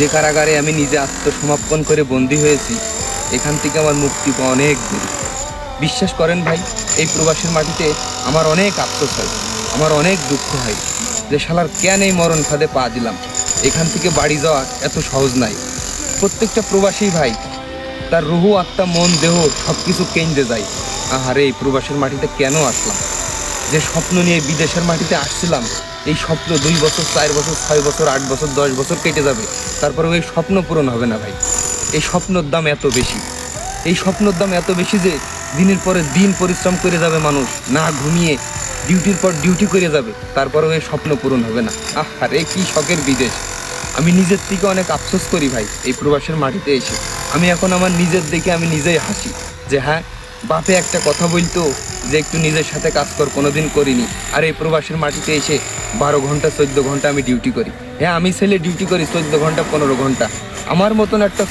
যে কারাগারে আমি নিজে আত্মসমর্পণ করে বন্দী হয়েছি, এখান থেকে আমার মুক্তি পাওয়া অনেক দূর। বিশ্বাস করেন ভাই, এই প্রবাসের মাটিতে আমার অনেক আফসোস হয়, আমার অনেক দুঃখ হয় যে শালার কেন এই মরণ ফাঁদে পা দিলাম। এখান থেকে বাড়ি যাওয়া এত সহজ নাই। প্রত্যেকটা প্রবাসী ভাই তার রুহু, আত্মা, মন, দেহ সব কিছু কেন্দ্রে যায়। আহারে, এই প্রবাসের মাটিতে কেন আসলাম? যে স্বপ্ন নিয়ে বিদেশের মাটিতে আসছিলাম, এই স্বপ্ন 2 বছর, 4 বছর, 6 বছর, 8 বছর, 10 বছর কেটে যাবে, তারপরেও এই স্বপ্ন পূরণ হবে না ভাই। এই স্বপ্নর দাম এত বেশি, এই স্বপ্নর দাম এত বেশি যে দিনের পরে দিন পরিশ্রম করে যাবে মানুষ, না ঘুমিয়ে ডিউটির পর ডিউটি করে যাবে, তারপরেও এই স্বপ্ন পূরণ হবে না। আরে কি শখের বিদেশ! আমি নিজের থেকে অনেক আফসোস করি ভাই এই প্রবাসের মাটিতে এসে। আমি এখন আমার নিজের দেখে আমি নিজেই হাসি যে হ্যাঁ, বাপে একটা কথা বলতো যে একটু নিজের সাথে কাজ কর, কোনোদিন করিনি। আর এই প্রবাসের মাটিতে এসে 12 ঘন্টা 14 ঘন্টা আমি ডিউটি করি। হ্যাঁ, আমি ছেলে ডিউটি করি 14 ঘন্টা 15 ঘন্টা। আমার মতন একটা